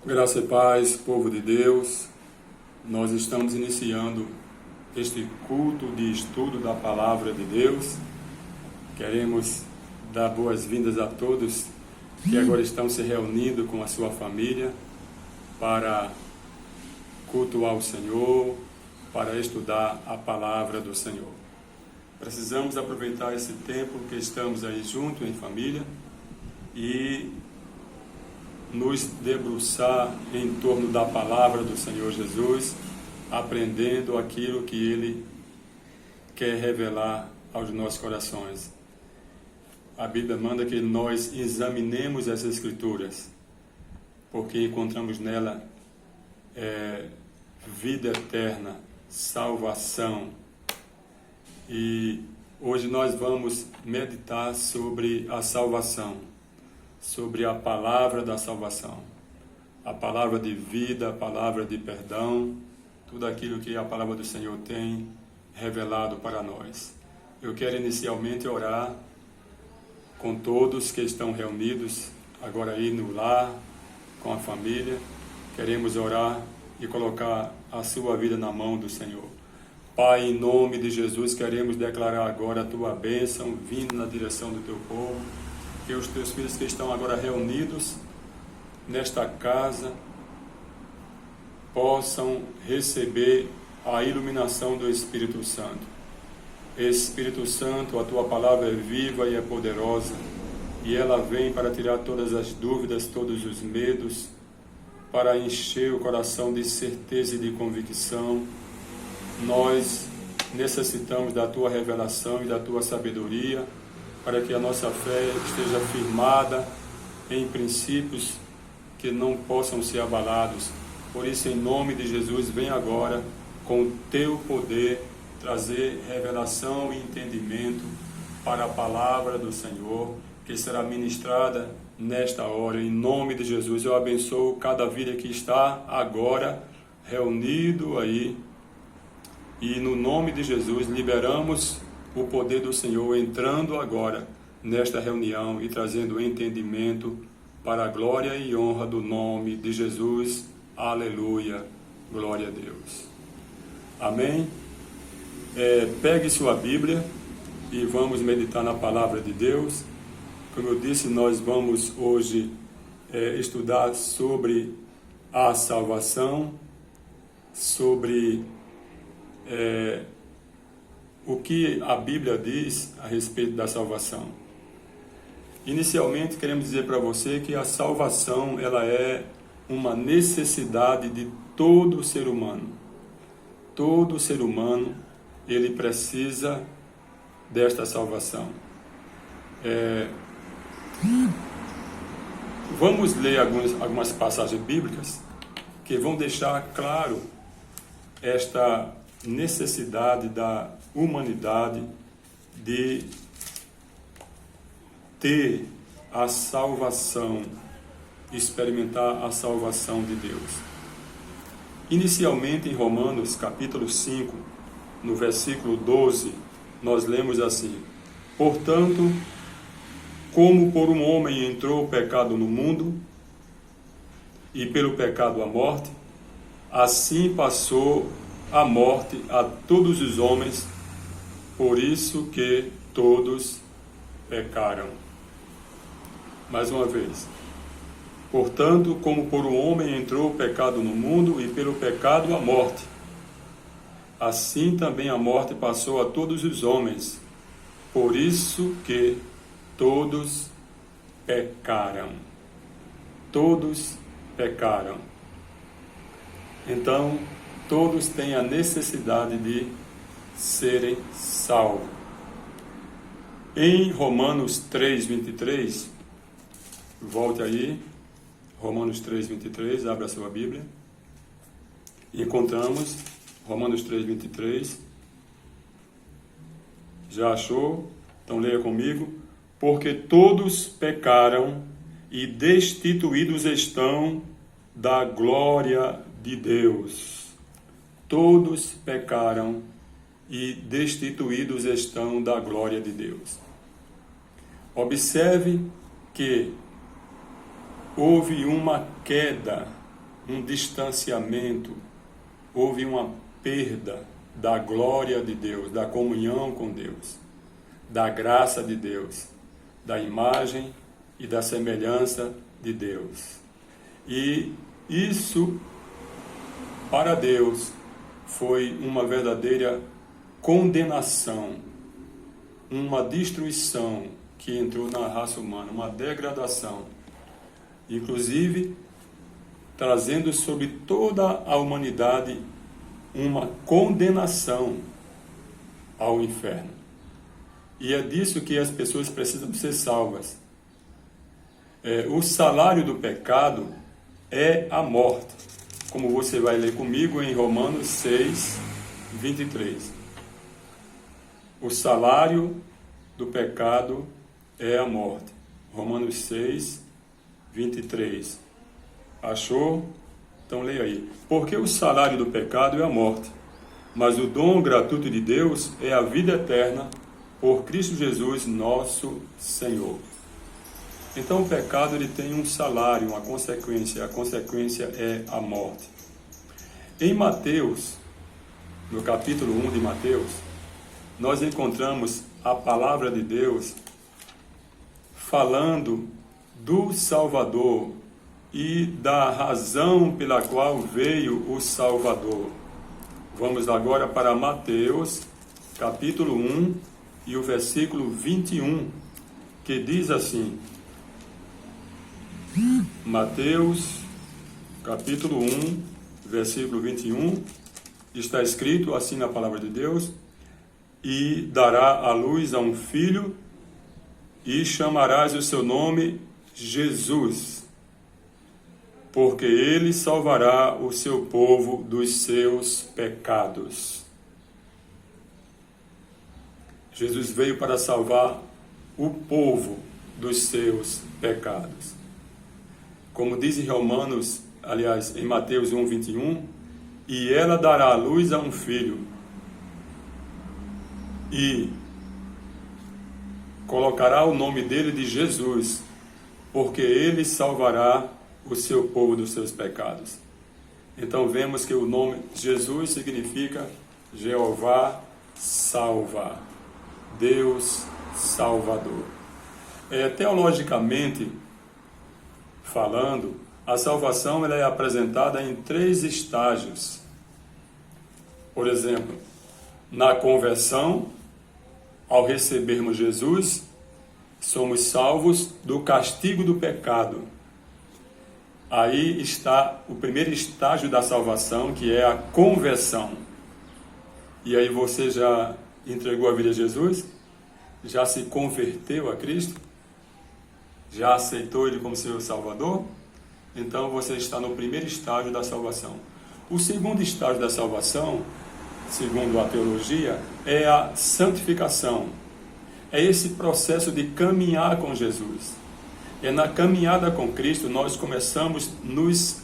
Graça e paz, povo de Deus. Nós estamos iniciando este culto de estudo da Palavra de Deus. Queremos dar boas-vindas a todos que agora estão se reunindo com a sua família para cultuar o Senhor, para estudar a Palavra do Senhor. Precisamos aproveitar esse tempo que estamos aí juntos em família e nos debruçar em torno da palavra do Senhor Jesus, aprendendo aquilo que Ele quer revelar aos nossos corações. A Bíblia manda que nós examinemos as Escrituras, porque encontramos nela vida eterna, salvação. E hoje nós vamos meditar sobre a salvação, sobre a palavra da salvação, a palavra de vida, a palavra de perdão, tudo aquilo que a palavra do Senhor tem revelado para nós. Eu quero inicialmente orar com todos que estão reunidos agora aí no lar, com a família. Queremos orar e colocar a sua vida na mão do Senhor. Pai, em nome de Jesus, queremos declarar agora a tua bênção vindo na direção do teu povo. Que os teus filhos que estão agora reunidos nesta casa possam receber a iluminação do Espírito Santo. Espírito Santo, a tua palavra é viva e é poderosa, e ela vem para tirar todas as dúvidas, todos os medos, para encher o coração de certeza e de convicção. Nós necessitamos da tua revelação e da tua sabedoria, para que a nossa fé esteja firmada em princípios que não possam ser abalados. Por isso, em nome de Jesus, vem agora com o teu poder trazer revelação e entendimento para a palavra do Senhor, que será ministrada nesta hora. Em nome de Jesus, eu abençoo cada vida que está agora reunido aí. E no nome de Jesus, liberamos o poder do Senhor entrando agora nesta reunião e trazendo entendimento para a glória e honra do nome de Jesus. Aleluia. Glória a Deus. Amém? Pegue sua Bíblia e vamos meditar na palavra de Deus. Como eu disse, nós vamos hoje estudar sobre a salvação, sobre o que a Bíblia diz a respeito da salvação. Inicialmente, queremos dizer para você que a salvação ela é uma necessidade de todo ser humano. Todo ser humano, ele precisa desta salvação. Vamos ler algumas passagens bíblicas que vão deixar claro esta necessidade da humanidade de ter a salvação, experimentar a salvação de Deus. Inicialmente em Romanos capítulo 5, no versículo 12, nós lemos assim: portanto, como por um homem entrou o pecado no mundo, e pelo pecado a morte, assim passou a morte a todos os homens, por isso que todos pecaram. Mais uma vez. Portanto, como por um homem entrou o pecado no mundo, e pelo pecado a morte, assim também a morte passou a todos os homens, por isso que todos pecaram. Todos pecaram. Então, todos têm a necessidade de serem salvos. Em Romanos 3:23, volte aí, Romanos 3:23, abra a sua Bíblia. Encontramos Romanos 3:23. Já achou? Então leia comigo. Porque todos pecaram e destituídos estão da glória de Deus. Todos pecaram e destituídos estão da glória de Deus. Observe que houve uma queda um distanciamento, houve uma perda da glória de Deus, da comunhão com Deus, da graça de Deus, da imagem e da semelhança de Deus. E isso, para Deus, foi uma verdadeira condenação, uma destruição que entrou na raça humana, uma degradação, inclusive trazendo sobre toda a humanidade uma condenação ao inferno. E é disso que as pessoas precisam ser salvas. O salário do pecado é a morte, como você vai ler comigo em Romanos 6, 23. O salário do pecado é a morte. Romanos 6, 23. Achou? Então leia aí. Porque o salário do pecado é a morte, mas o dom gratuito de Deus é a vida eterna por Cristo Jesus, nosso Senhor. Então o pecado ele tem um salário, uma consequência. A consequência é a morte. Em Mateus, no capítulo 1 de Mateus, nós encontramos a palavra de Deus falando do Salvador e da razão pela qual veio o Salvador. Vamos agora para Mateus, capítulo 1 e o versículo 21, que diz assim: Mateus, capítulo 1, versículo 21, está escrito assim na palavra de Deus: e dará à luz a um filho, e chamarás o seu nome Jesus, porque ele salvará o seu povo dos seus pecados. Jesus veio para salvar o povo dos seus pecados. Como diz em Romanos, aliás, em Mateus 1, 21, e ela dará à luz a um filho, e colocará o nome dele de Jesus, porque ele salvará o seu povo dos seus pecados. Então vemos que o nome Jesus significa Jeová salva, Deus Salvador. Teologicamente falando, a salvação ela é apresentada em 3 estágios. Por exemplo, na conversão, ao recebermos Jesus, somos salvos do castigo do pecado. Aí está o primeiro estágio da salvação, que é a conversão. E aí você já entregou a vida a Jesus? Já se converteu a Cristo? Já aceitou Ele como seu Salvador? Então você está no primeiro estágio da salvação. O segundo estágio da salvação, segundo a teologia, é a santificação. É esse processo de caminhar com Jesus. É na caminhada com Cristo nós começamos a nos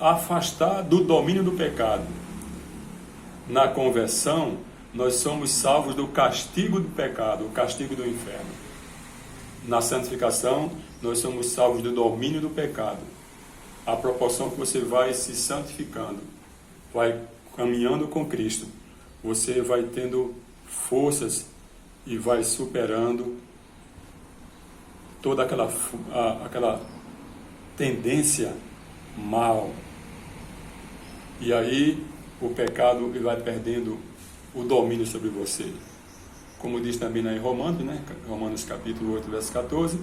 afastar do domínio do pecado. Na conversão, nós somos salvos do castigo do pecado, o castigo do inferno. Na santificação, nós somos salvos do domínio do pecado. À proporção que você vai se santificando, vai caminhando com Cristo, você vai tendo forças e vai superando toda aquela tendência mal. E aí o pecado ele vai perdendo o domínio sobre você. Como diz também em Romanos, Romanos capítulo 8, verso 14,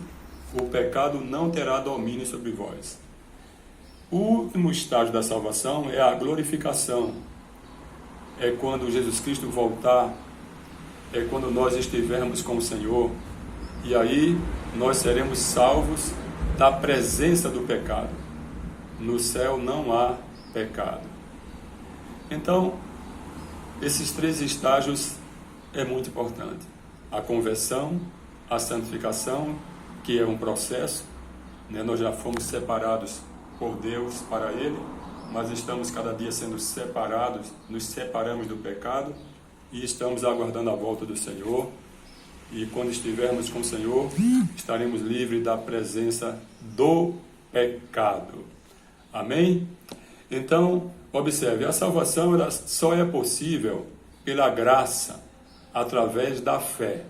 o pecado não terá domínio sobre vós. O último estágio da salvação é a glorificação. É quando Jesus Cristo voltar, é quando nós estivermos com o Senhor, e aí nós seremos salvos da presença do pecado. No céu não há pecado. Então, esses 3 estágios é muito importante. A conversão, a santificação, que é um processo, nós já fomos separados por Deus para Ele, mas estamos cada dia sendo separados, nos separamos do pecado e estamos aguardando a volta do Senhor. E quando estivermos com o Senhor, estaremos livres da presença do pecado. Amém? Então, observe, a salvação ela só é possível pela graça, através da fé.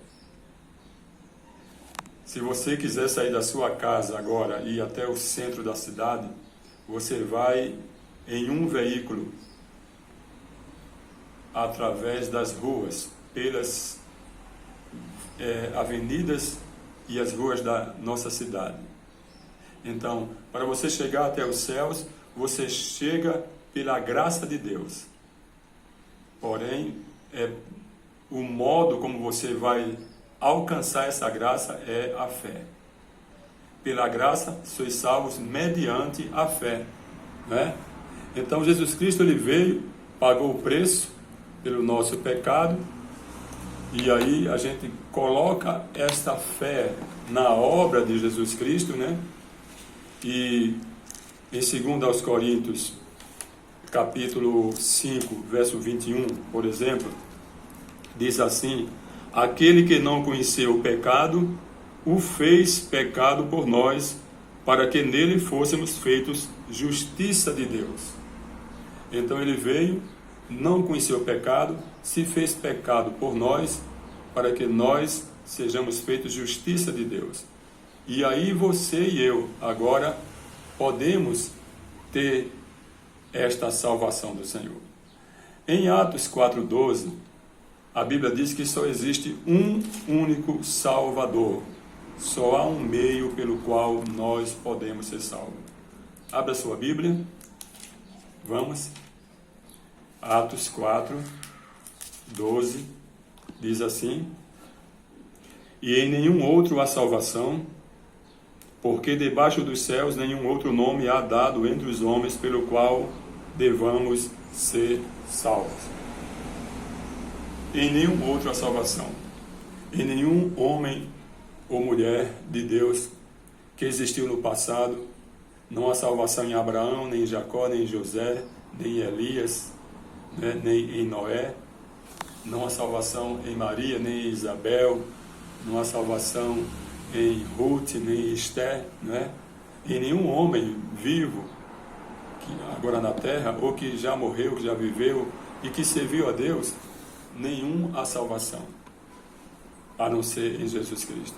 Se você quiser sair da sua casa agora e ir até o centro da cidade, você vai em um veículo, através das ruas, pelas avenidas e as ruas da nossa cidade. Então, para você chegar até os céus, você chega pela graça de Deus. Porém, o modo como você vai alcançar essa graça é a fé. Pela graça, sois salvos mediante a fé, né? Então, Jesus Cristo, ele veio, pagou o preço pelo nosso pecado, e aí a gente coloca esta fé na obra de Jesus Cristo, né? E em 2 aos Coríntios, capítulo 5, verso 21, por exemplo, diz assim: aquele que não conheceu o pecado, o fez pecado por nós, para que nele fôssemos feitos justiça de Deus. Então ele veio, não conheceu o pecado, se fez pecado por nós, para que nós sejamos feitos justiça de Deus. E aí você e eu agora podemos ter esta salvação do Senhor. Em Atos 4:12, a Bíblia diz que só existe um único Salvador. Só há um meio pelo qual nós podemos ser salvos. Abra sua Bíblia. Vamos. Atos 4:12 diz assim: e em nenhum outro há salvação, porque debaixo dos céus nenhum outro nome há dado entre os homens pelo qual devamos ser salvos. Em nenhum outro há salvação. Em nenhum homem ou mulher de Deus que existiu no passado, não há salvação em Abraão, nem em Jacó, nem em José, nem em Elias, né, nem em Noé. Não há salvação em Maria, nem em Isabel. Não há salvação em Ruth, nem em Esther, né? Em nenhum homem vivo que agora na terra, ou que já morreu, que já viveu e que serviu a Deus, nenhum há salvação, a não ser em Jesus Cristo.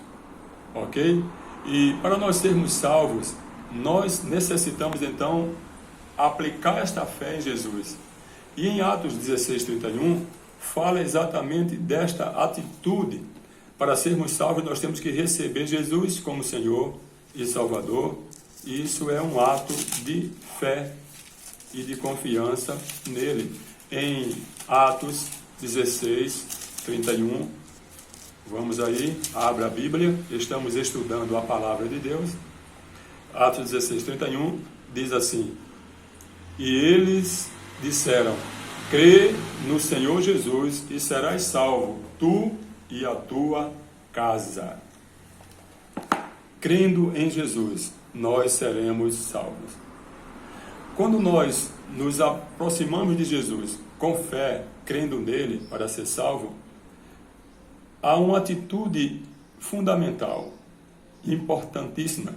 Ok? E para nós sermos salvos, nós necessitamos então aplicar esta fé em Jesus. E em Atos 16:31 fala exatamente desta atitude. Para sermos salvos, nós temos que receber Jesus como Senhor e Salvador. E isso é um ato de fé e de confiança nele. Em Atos 16:31, vamos aí, abra a Bíblia, estamos estudando a palavra de Deus. Atos 16:31 diz assim: e eles disseram: crê no Senhor Jesus e serás salvo, tu e a tua casa. Crendo em Jesus, nós seremos salvos. Quando nós nos aproximamos de Jesus com fé, crendo nele para ser salvo, há uma atitude fundamental, importantíssima,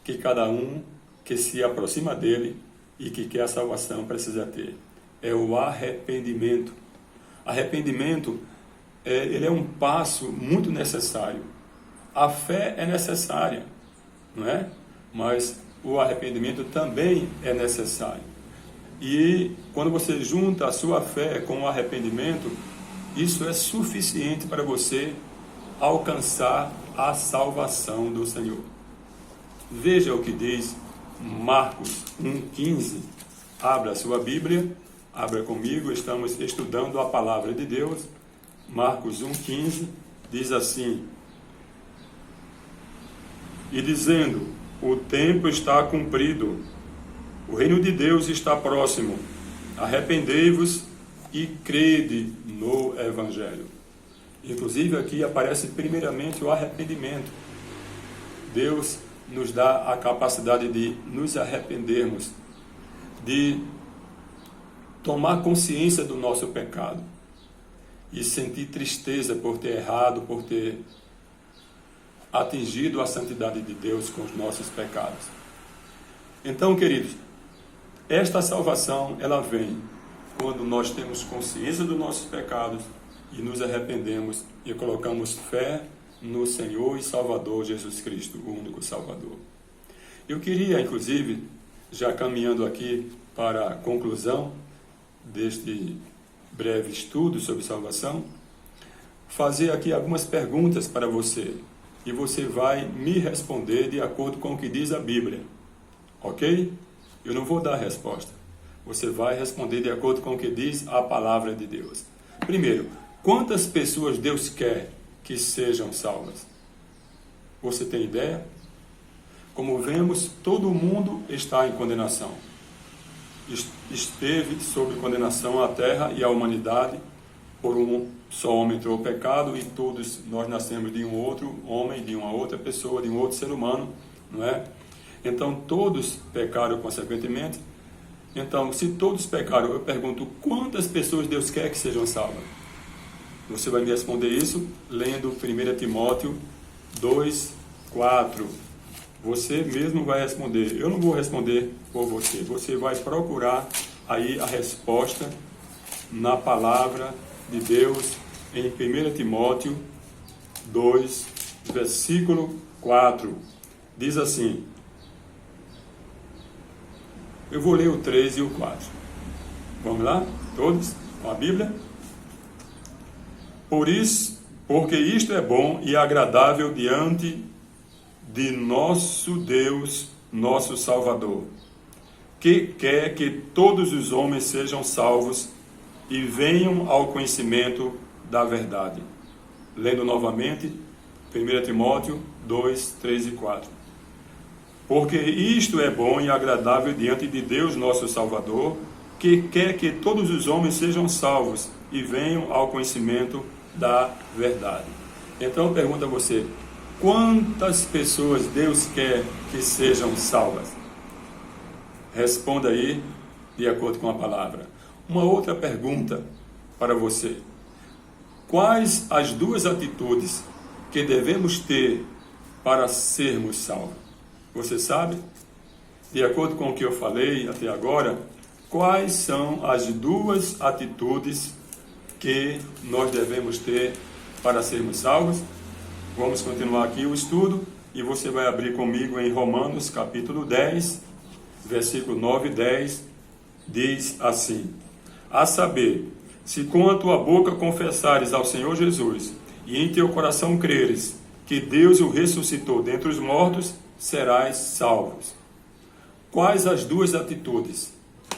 que cada um que se aproxima dele e que quer a salvação precisa ter. É o arrependimento. Arrependimento, ele é um passo muito necessário. A fé é necessária, não é? Mas o arrependimento também é necessário. E quando você junta a sua fé com o arrependimento, isso é suficiente para você alcançar a salvação do Senhor. Veja o que diz Marcos 1,15. Abra a sua Bíblia, abra comigo, estamos estudando a palavra de Deus. Marcos 1,15 diz assim: e dizendo, o tempo está cumprido, o reino de Deus está próximo, arrependei-vos e crede no Evangelho. Inclusive aqui aparece primeiramente o arrependimento. Deus nos dá a capacidade de nos arrependermos, de tomar consciência do nosso pecado e sentir tristeza por ter errado, por ter atingido a santidade de Deus com os nossos pecados. Então, queridos, Esta salvação, ela vem quando nós temos consciência dos nossos pecados e nos arrependemos e colocamos fé no Senhor e Salvador Jesus Cristo, o único Salvador. Eu queria, inclusive, já caminhando aqui para a conclusão deste breve estudo sobre salvação, fazer aqui algumas perguntas para você, e você vai me responder de acordo com o que diz a Bíblia, ok? Eu não vou dar a resposta, você vai responder de acordo com o que diz a palavra de Deus. Primeiro, quantas pessoas Deus quer que sejam salvas? Você tem ideia? Como vemos, todo mundo está em condenação. Esteve sob condenação a terra e a humanidade, por um só homem entrou o pecado, e todos nós nascemos de um outro homem, de uma outra pessoa, de um outro ser humano, não é? Então todos pecaram consequentemente. Então, se todos pecaram, eu pergunto, quantas pessoas Deus quer que sejam salvas? Você vai me responder isso lendo 1 Timóteo 2:4. Você mesmo vai responder. Eu não vou responder por você. Você vai procurar aí a resposta na palavra de Deus em 1 Timóteo 2, versículo 4. Diz assim. Eu vou ler o 3 e o 4. Vamos lá? Todos? Com a Bíblia? Porque isto é bom e agradável diante de nosso Deus, nosso Salvador, que quer que todos os homens sejam salvos e venham ao conhecimento da verdade. Lendo novamente, 1 Timóteo 2, 3 e 4. Porque isto é bom e agradável diante de Deus, nosso Salvador, que quer que todos os homens sejam salvos e venham ao conhecimento da verdade. Então, pergunto a você, quantas pessoas Deus quer que sejam salvas? Responda aí, de acordo com a palavra. Uma outra pergunta para você. Quais as duas atitudes que devemos ter para sermos salvos? Você sabe? De acordo com o que eu falei até agora, quais são as duas atitudes que nós devemos ter para sermos salvos? Vamos continuar aqui o estudo e você vai abrir comigo em Romanos capítulo 10, versículo 9 e 10, diz assim: a saber, se com a tua boca confessares ao Senhor Jesus e em teu coração creres que Deus o ressuscitou dentre os mortos, serás salvos. Quais as duas atitudes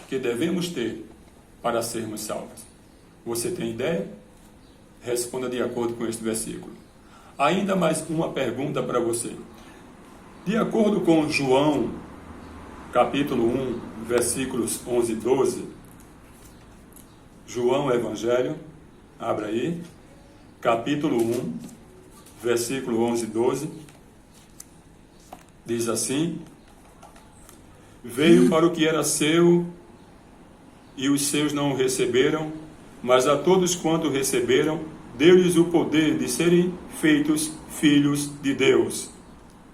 que devemos ter para sermos salvos? Você tem ideia? Responda de acordo com este versículo. Ainda mais uma pergunta para você. De acordo com João, capítulo 1, versículos 11 e 12, João Evangelho, abra aí, capítulo 1, versículo 11 e 12, diz assim: veio para o que era seu, e os seus não o receberam, mas a todos quanto receberam, deu-lhes o poder de serem feitos filhos de Deus,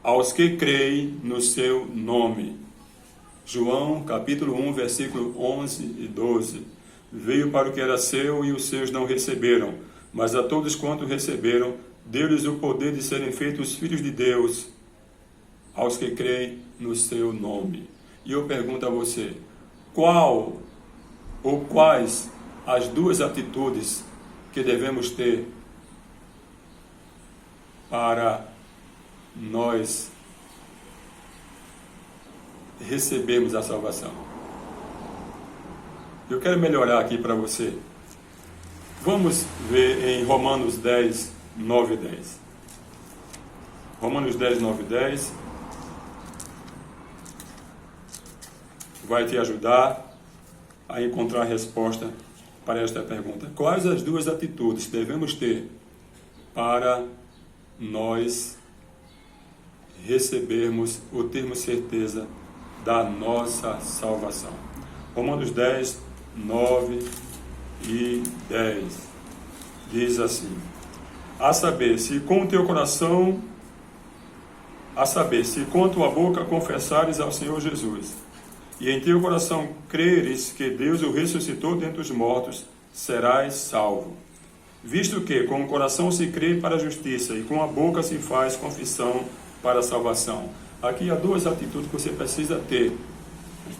aos que creem no seu nome. João, capítulo 1, versículo 11 e 12. Veio para o que era seu, e os seus não receberam, mas a todos quanto receberam, deu-lhes o poder de serem feitos filhos de Deus, aos que creem no seu nome. E eu pergunto a você, qual ou quais as duas atitudes que devemos ter para nós recebermos a salvação? Eu quero melhorar aqui para você. Vamos ver em Romanos 10, 9 e 10. Romanos 10, 9 e 10 vai te ajudar a encontrar a resposta para esta pergunta. Quais as duas atitudes devemos ter para nós recebermos ou termos certeza da nossa salvação? Romanos 10, 9 e 10 diz assim: a saber, se com a tua boca confessares ao Senhor Jesus e em teu coração creres que Deus o ressuscitou dentre os mortos, serás salvo. Visto que com o coração se crê para a justiça e com a boca se faz confissão para a salvação. Aqui há duas atitudes que você precisa ter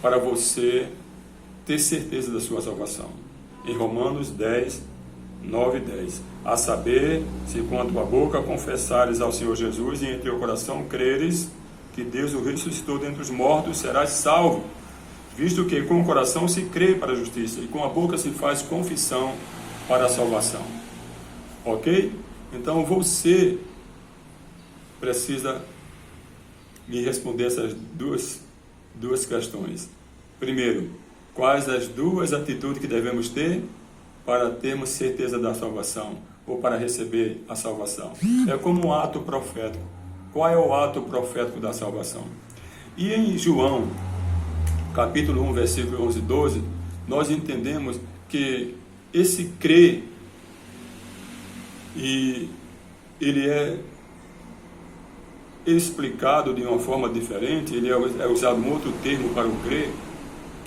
para você ter certeza da sua salvação. Em Romanos 10, 9 e 10. A saber, se com a tua boca confessares ao Senhor Jesus e em teu coração creres que Deus o ressuscitou dentre os mortos, serás salvo. Visto que com o coração se crê para a justiça e com a boca se faz confissão para a salvação. Ok? Então você precisa me responder essas duas questões. Primeiro, quais as duas atitudes que devemos ter para termos certeza da salvação ou para receber a salvação? É como um ato profético. Qual é o ato profético da salvação? E em João, capítulo 1, versículo 11 e 12, nós entendemos que esse crer, e ele é explicado de uma forma diferente, ele é usado um outro termo para o crer,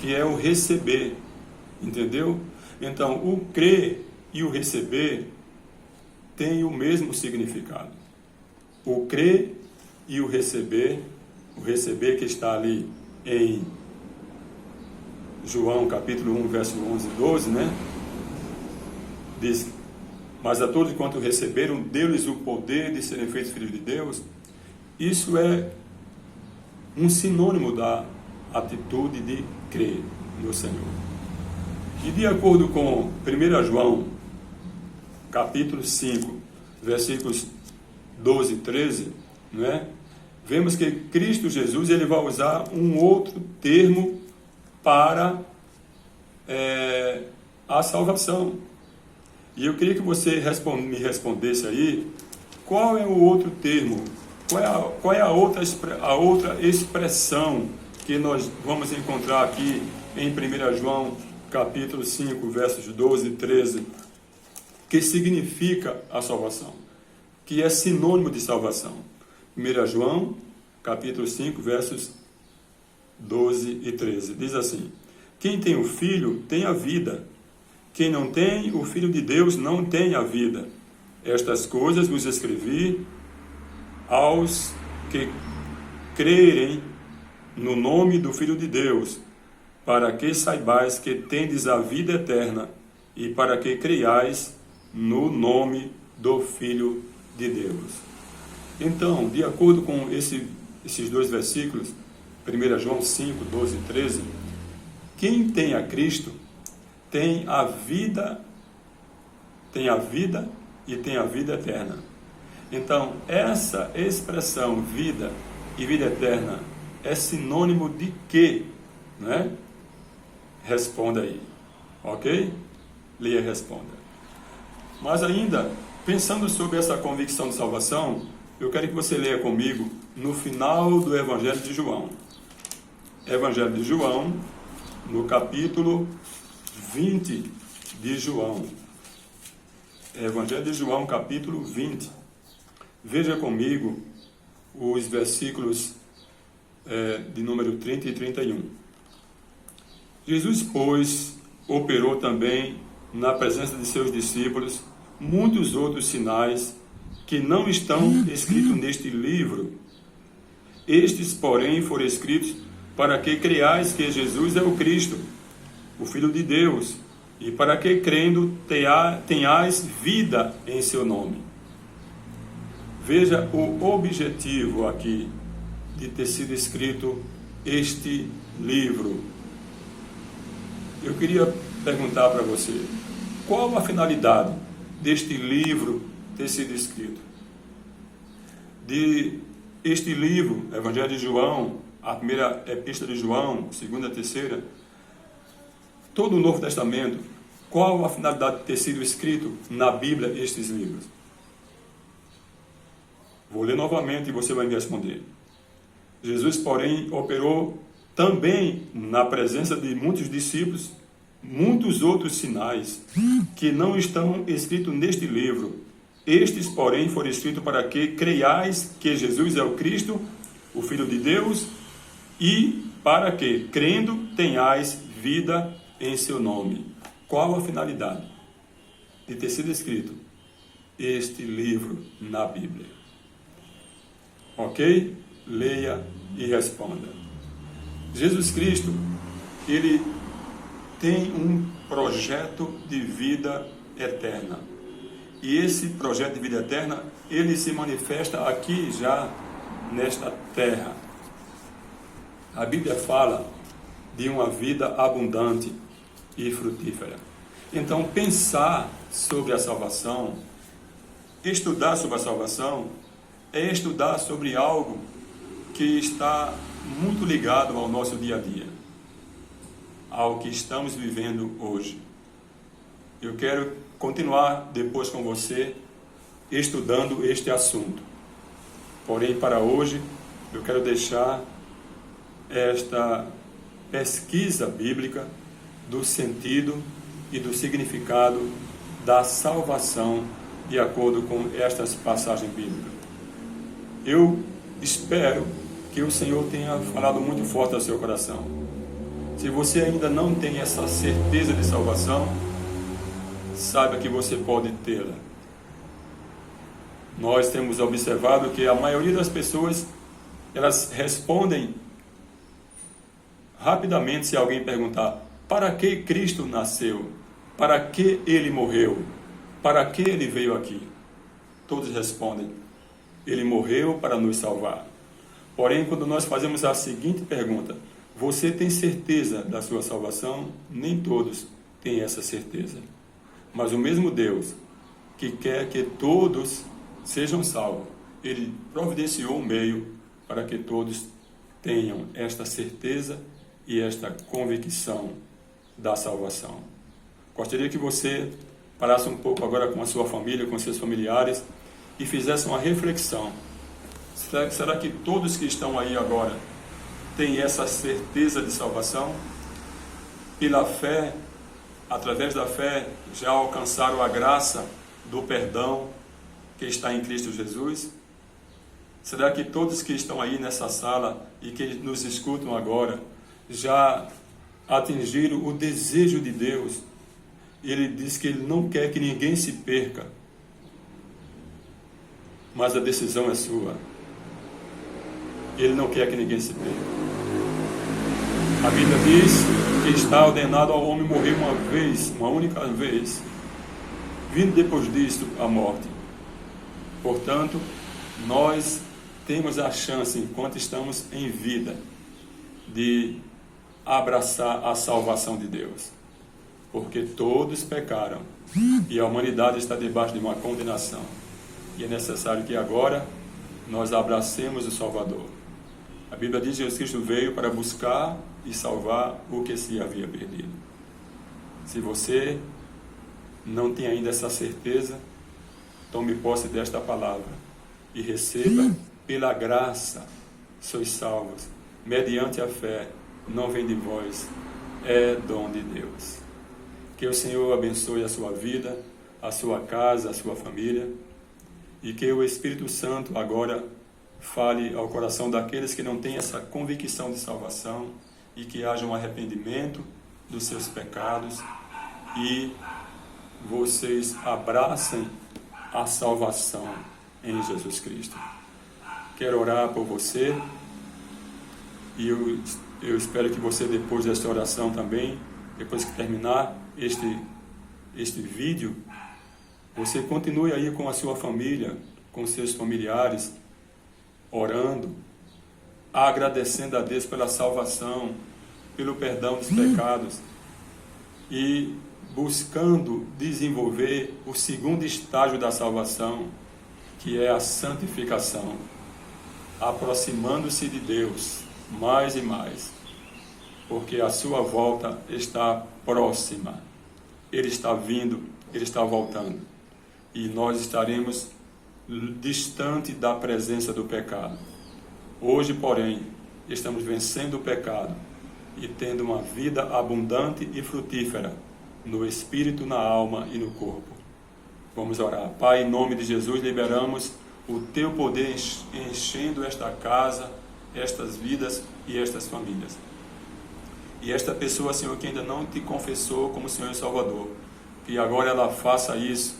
que é o receber, entendeu? Então, o crer e o receber têm o mesmo significado. O crer e o receber que está ali em João capítulo 1, verso 11 e 12, né? Diz: mas a todos quanto receberam, deu-lhes o poder de serem feitos filhos de Deus. Isso é um sinônimo da atitude de crer no Senhor. E de acordo com 1 João, capítulo 5, versículos 12 e 13, não é? Vemos que Cristo Jesus ele vai usar um outro termo para a salvação. E eu queria que você me respondesse aí, qual é o outro termo, qual é a outra expressão que nós vamos encontrar aqui em 1 João, capítulo 5, versos 12 e 13, que significa a salvação, que é sinônimo de salvação. 1 João, capítulo 5, versos 12 e 13, diz assim: quem tem o Filho tem a vida. Quem não tem o Filho de Deus não tem a vida. Estas coisas vos escrevi aos que crerem no nome do Filho de Deus, para que saibais que tendes a vida eterna e para que creiais no nome do Filho de Deus. Então, de acordo com esses dois versículos, 1 João 5, 12 e 13, quem tem a Cristo tem a vida e tem a vida eterna. Então, essa expressão vida e vida eterna é sinônimo de quê? Né? Responda aí, ok? Leia e responda. Mas ainda, pensando sobre essa convicção de salvação, eu quero que você leia comigo no final do Evangelho de João. Evangelho de João, no capítulo 20 de João. Evangelho de João, capítulo 20. Veja comigo os versículos de número 30 e 31. Jesus, pois, operou também na presença de seus discípulos muitos outros sinais que não estão escritos neste livro. Estes, porém, foram escritos para que creiais que Jesus é o Cristo, o Filho de Deus, e para que, crendo, tenhais vida em seu nome. Veja o objetivo aqui de ter sido escrito este livro. Eu queria perguntar para você, qual a finalidade deste livro ter sido escrito? De este livro, Evangelho de João, a primeira epístola de João, segunda, terceira, todo o Novo Testamento, qual a finalidade de ter sido escrito na Bíblia estes livros? Vou ler novamente e você vai me responder. Jesus, porém, operou também na presença de muitos discípulos muitos outros sinais que não estão escritos neste livro. Estes, porém, foram escritos para que creiais que Jesus é o Cristo, o Filho de Deus, e para que, crendo, tenhais vida em seu nome. Qual a finalidade de ter sido escrito este livro na Bíblia? Ok? Leia e responda. Jesus Cristo, ele tem um projeto de vida eterna. E esse projeto de vida eterna, ele se manifesta aqui já nesta terra. A Bíblia fala de uma vida abundante e frutífera. Então, pensar sobre a salvação, estudar sobre a salvação, é estudar sobre algo que está muito ligado ao nosso dia a dia, ao que estamos vivendo hoje. Eu quero continuar depois com você estudando este assunto. Porém, para hoje, eu quero deixar esta pesquisa bíblica do sentido e do significado da salvação de acordo com estas passagens bíblicas. Eu espero que o Senhor tenha falado muito forte ao seu coração. Se você ainda não tem essa certeza de salvação, saiba que você pode tê-la. Nós temos observado que a maioria das pessoas, elas respondem rapidamente se alguém perguntar: para que Cristo nasceu? Para que Ele morreu? Para que Ele veio aqui? Todos respondem: Ele morreu para nos salvar. Porém, quando nós fazemos a seguinte pergunta: você tem certeza da sua salvação? Nem todos têm essa certeza. Mas o mesmo Deus que quer que todos sejam salvos, Ele providenciou um meio para que todos tenham esta certeza e esta convicção da salvação. Gostaria que você parasse um pouco agora com a sua família, com seus familiares, e fizesse uma reflexão. Será que todos que estão aí agora têm essa certeza de salvação? Pela fé, através da fé, já alcançaram a graça do perdão que está em Cristo Jesus? Será que todos que estão aí nessa sala e que nos escutam agora já atingiram o desejo de Deus? Ele diz que Ele não quer que ninguém se perca, mas a decisão é sua. Ele não quer que ninguém se perca. A Bíblia diz que está ordenado ao homem morrer uma vez, uma única vez, vindo depois disso a morte. Portanto, nós temos a chance, enquanto estamos em vida, de abraçar a salvação de Deus. Porque todos pecaram e a humanidade está debaixo de uma condenação. E é necessário que agora nós abracemos o Salvador. A Bíblia diz que Jesus Cristo veio para buscar e salvar o que se havia perdido. Se você não tem ainda essa certeza, tome posse desta palavra e receba pela graça, sois salvos, mediante a fé, não vem de vós, é dom de Deus. Que o Senhor abençoe a sua vida, a sua casa, a sua família, e que o Espírito Santo agora fale ao coração daqueles que não têm essa convicção de salvação, e que haja um arrependimento dos seus pecados e vocês abracem a salvação em Jesus Cristo. Quero orar por você e eu espero que você, depois desta oração também, depois que terminar este vídeo, você continue aí com a sua família, com seus familiares, orando, agradecendo a Deus pela salvação, pelo perdão dos pecados e buscando desenvolver o segundo estágio da salvação, que é a santificação, aproximando-se de Deus mais e mais, porque a sua volta está próxima. Ele está vindo, Ele está voltando, e nós estaremos distante da presença do pecado. Hoje, porém, estamos vencendo o pecado e tendo uma vida abundante e frutífera no espírito, na alma e no corpo. Vamos orar. Pai, em nome de Jesus, liberamos o Teu poder enchendo esta casa, estas vidas e estas famílias. E esta pessoa, Senhor, que ainda não te confessou como Senhor e Salvador, que agora ela faça isso.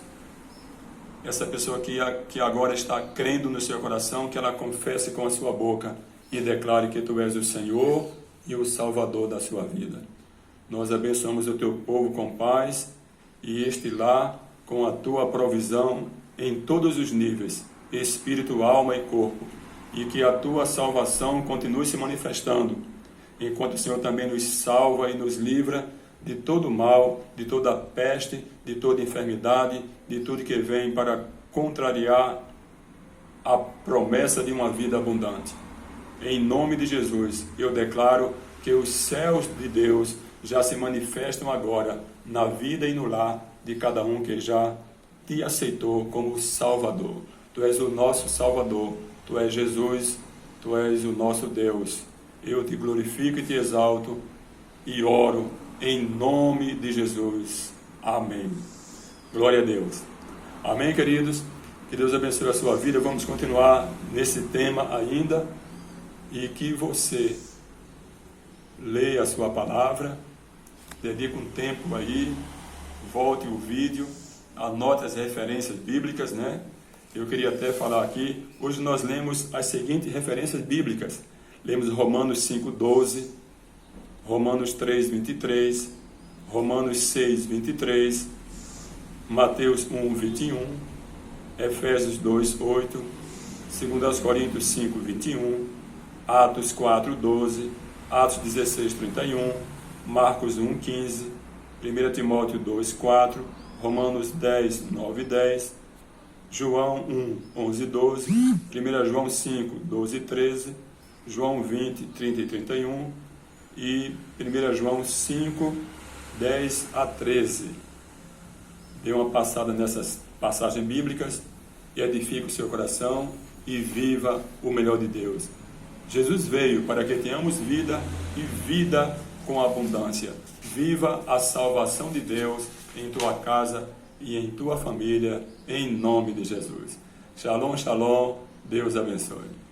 Essa pessoa que agora está crendo no seu coração, que ela confesse com a sua boca e declare que Tu és o Senhor e o Salvador da sua vida. Nós abençoamos o Teu povo com paz e este lar com a Tua provisão em todos os níveis, espírito, alma e corpo, e que a Tua salvação continue se manifestando, enquanto o Senhor também nos salva e nos livra de todo mal, de toda peste, de toda enfermidade, de tudo que vem para contrariar a promessa de uma vida abundante. Em nome de Jesus, eu declaro que os céus de Deus já se manifestam agora na vida e no lar de cada um que já te aceitou como Salvador. Tu és o nosso Salvador, Tu és Jesus, Tu és o nosso Deus. Eu te glorifico e te exalto e oro em nome de Jesus. Amém. Glória a Deus. Amém, queridos? Que Deus abençoe a sua vida. Vamos continuar nesse tema ainda. E que você leia a sua palavra, dedique um tempo aí, volte o vídeo, anote as referências bíblicas, né? Eu queria até falar aqui, hoje nós lemos as seguintes referências bíblicas. Lemos Romanos 5:12, Romanos 3:23, Romanos 6:23, Mateus 1:21, Efésios 2:8, 2 Coríntios 5:21, Atos 4:12, Atos 16:31, Marcos 1:15, 1 Timóteo 2:4, Romanos 10:9 e 10, João 1:11 e 12, 1 João 5:12 e 13, João 20:30 e 31 e 1 João 5:10 a 13. Dê uma passada nessas passagens bíblicas e edifique o seu coração e viva o melhor de Deus. Jesus veio para que tenhamos vida e vida com abundância. Viva a salvação de Deus em tua casa e em tua família, em nome de Jesus. Shalom, shalom. Deus abençoe.